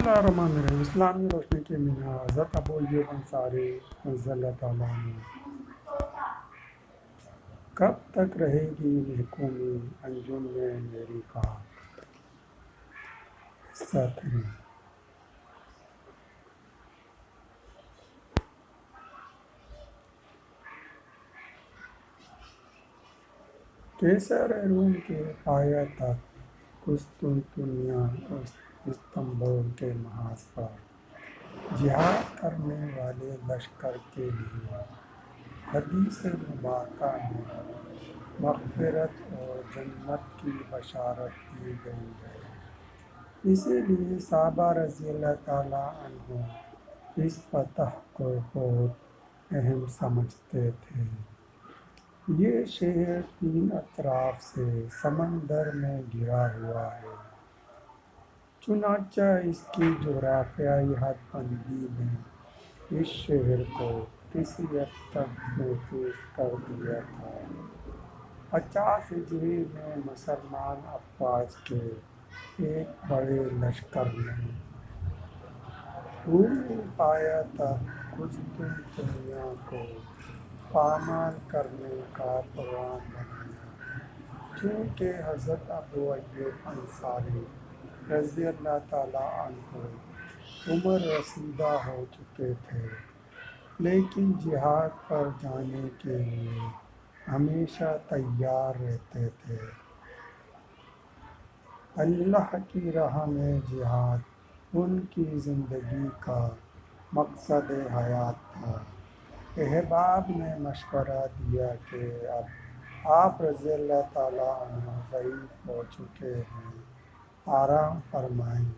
اللہ الرحمن الرحیم۔ اسلامی روشنی کے مینار حضرت ابو ایوب انصاری رضی اللہ تعالیٰ عنہ۔ کب تک رہے گی محکومی انجم میں میری خاک؟ حصہ 3۔ کیسر روم کے پایا تک قسطنطنیہ استنبول کے محاذ پر جہاد کرنے والے لشکر کے لیے حدیث مبارکہ میں مغفرت اور جنت کی بشارت دی گئی ہے۔ اسی لیے صحابہ رضی اللہ تعالیٰ عنہ اس فتح کو بہت اہم سمجھتے تھے۔ یہ شہر 3 اطراف سے سمندر میں گھرا ہوا ہے، چنانچہ اس کی جغرافیائی حد بندی نے اس شہر کو کسی حد تک محفوظ کر دیا تھا۔ 50 ہجری میں مسلمان افواج کے ایک بڑے لشکر نے رومی پایا تک قسطنطنیہ کو پامال کرنے کا پروگرام بنایا۔ چونکہ حضرت ابو ایوب انصاری رضی اللہ تعالیٰ عنہ عمر رسیدہ ہو چکے تھے، لیکن جہاد پر جانے کے لیے ہمیشہ تیار رہتے تھے۔ اللہ کی راہ میں جہاد ان کی زندگی کا مقصد حیات تھا۔ احباب نے مشورہ دیا کہ اب آپ رضی اللہ تعالیٰ عنہ ضعیف ہو چکے ہیں، آرام فرمائیں۔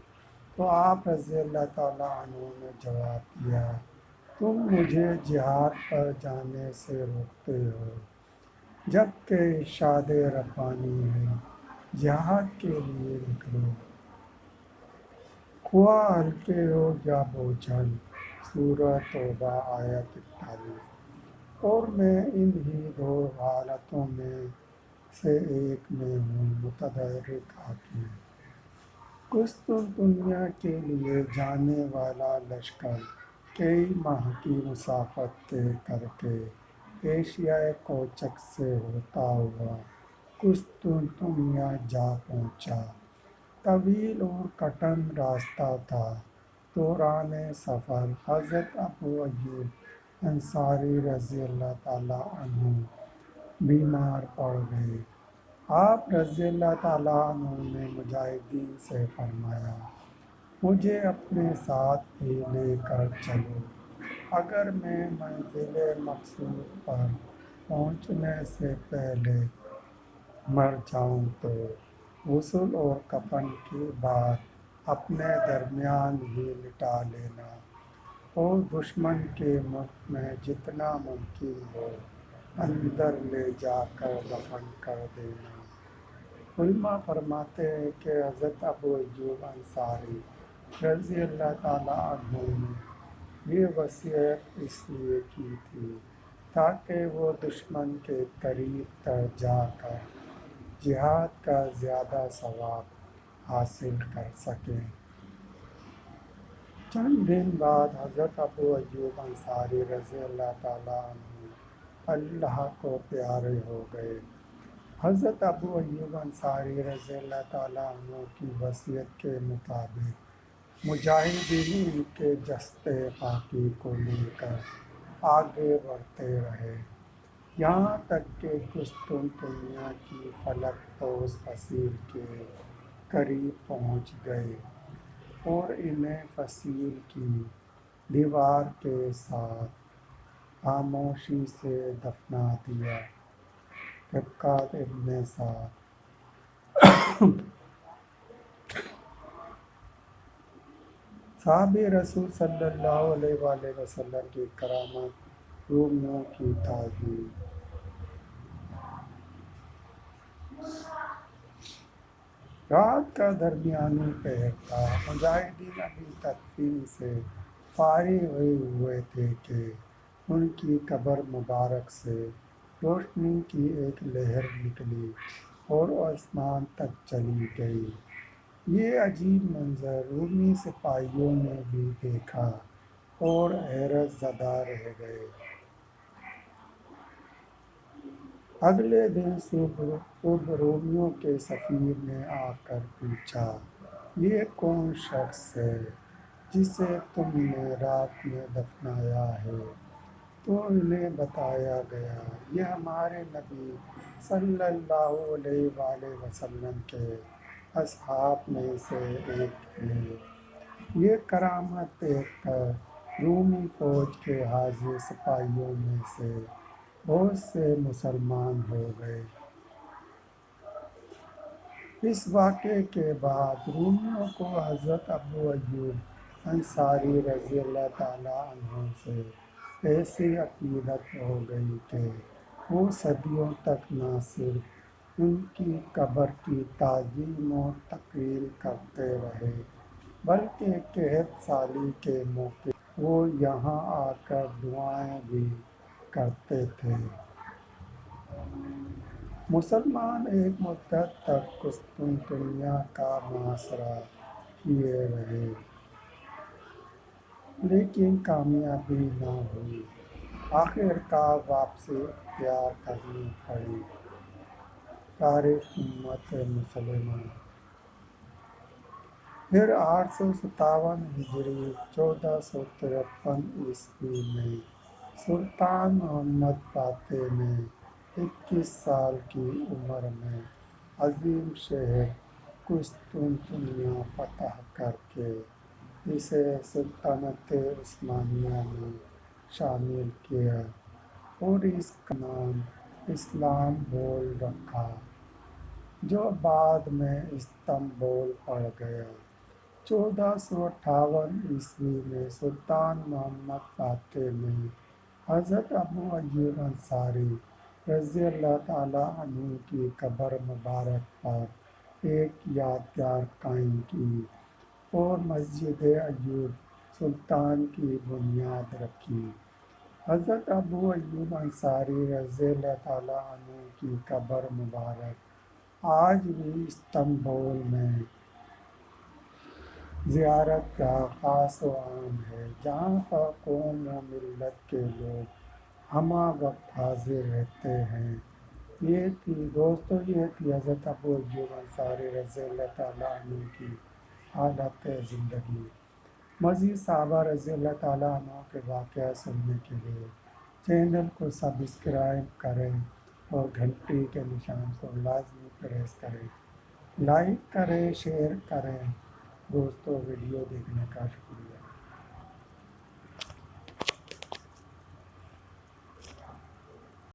تو آپ رضی اللہ تعالیٰ عنہ نے جواب دیا، تم مجھے جہاد پر جانے سے روکتے ہو، جبکہ ارشاد ربانی ہے جہاد کے لیے نکلو، خواہ ہلکے ہو یا بوجھل۔ سورہ توبہ آیت 41۔ اور میں انہی 2 حالتوں میں سے ایک میں ہوں، متحرک حاکم۔ قسطنطنیہ کے لیے جانے والا لشکر کئی ماہ کی مسافت طے کر کے ایشیائے کوچک سے ہوتا ہوا قسطنطنیہ جا پہنچا۔ طویل اور کٹن راستہ تھا۔ دوران سفر حضرت ابو ایوب انصاری رضی اللہ تعالیٰ عنہ بیمار پڑ گئے۔ آپ رضی اللہ تعالیٰ عنہ نے مجاہدین سے فرمایا، مجھے اپنے ساتھ بھی لے کر چلو، اگر میں منزل مقصود پر پہنچنے سے پہلے مر جاؤں تو غسل اور کفن کی بات اپنے درمیان ہی مٹا لینا، اور دشمن کے ملک میں جتنا ممکن ہو اندر لے جا کر دفن کر دینا۔ علماء فرماتے ہیں کہ حضرت ابو ایوب انصاری رضی اللہ تعالیٰ عنہ نے یہ وصیت اس لیے کی تھی تاکہ وہ دشمن کے قریب تر جا کر جہاد کا زیادہ ثواب حاصل کر سکیں۔ چند دن بعد حضرت ابو ایوب انصاری رضی اللہ تعالیٰ عنہ اللہ کو پیارے ہو گئے۔ حضرت ابو ایوب انصاری رضی اللہ تعالیٰ عنہ کی وصیت کے مطابق مجاہدین ان کے جسد خاکی کو مل کر آگے بڑھتے رہے، یہاں تک کہ قسطنطنیہ کی فلک پوش فصیل کے قریب پہنچ گئے اور انہیں فصیل کی دیوار کے ساتھ خاموشی سے دفنا دیا۔ طبقات ابن سعد۔ صحابہ رسول صلی اللہ علیہ وآلہ وسلم کی کرامت، رومیوں کی تعظیم۔ رات کا درمیانی پہر تھا، مجاہدین ابھی تدفین سے فارغ ہوئے تھے کہ ان کی قبر مبارک سے روشنی کی ایک لہر نکلی اور آسمان تک چلی گئی۔ یہ عجیب منظر رومی سپاہیوں نے بھی دیکھا اور حیرت زدہ رہ گئے۔ اگلے دن صبح رومیوں کے سفیر نے آ کر پوچھا، یہ کون شخص ہے جسے تم نے رات میں دفنایا ہے؟ تو انہیں بتایا گیا، یہ ہمارے نبی صلی اللہ علیہ وآلہ وسلم کے اصحاب میں سے ایک ہے۔ یہ کرامت دیکھ کر رومی فوج کے حاضر سپاہیوں میں سے بہت سے مسلمان ہو گئے۔ اس واقعے کے بعد رومیوں کو حضرت ابو ایوب انصاری رضی اللہ تعالیٰ عنہ سے ایسی عقیدت ہو گئی کہ وہ صدیوں تک نہ صرف ان کی قبر کی تعظیم و تقریر کرتے رہے بلکہ قحط سالی کے موقع وہ یہاں آ کر دعائیں بھی کرتے تھے۔ مسلمان ایک مدت تک قسطنطنیہ کا محاصرہ کیے رہے لیکن کامیابی نہ ہوئی۔ آخر کار واپسی اختیار کرنی پڑی۔ تاریخ امت مسلمہ۔ پھر 857 ہجری 1453 میں سلطان محمد فاتح نے 21 سال کی عمر میں عظیم شہر قسطنطنیہ فتح کر کے اسے سلطنت عثمانیہ میں شامل کیا اور اس کا نام اسلامبول رکھا، جو بعد میں استنبول پڑ گیا۔ 1458 میں سلطان محمد فاتح نے حضرت ابو ایوب انصاری رضی اللہ تعالیٰ عنہ کی قبر مبارک پر ایک یادگار قائم کی اور مسجد ایوب سلطان کی بنیاد رکھی۔ حضرت ابو ایوب انصاری رضی اللہ تعالیٰ عنہ کی قبر مبارک آج بھی استنبول میں زیارت کا خاص و عام ہے، جہاں پر قوم و ملت کے لوگ ہمہ وقت حاضر رہتے ہیں۔ یہ تھی حضرت ابو ایوب انصاری رضی اللہ تعالیٰ عنہ کی حالت زندگی۔ مزید صحابہ رضی اللہ تعالیٰ عنہ کے واقعات سننے کے لیے چینل کو سبسکرائب کریں اور گھنٹی کے نشان کو لازمی پریس کریں۔ لائک کریں، شیئر کریں۔ دوستو، ویڈیو دیکھنے کا شکریہ۔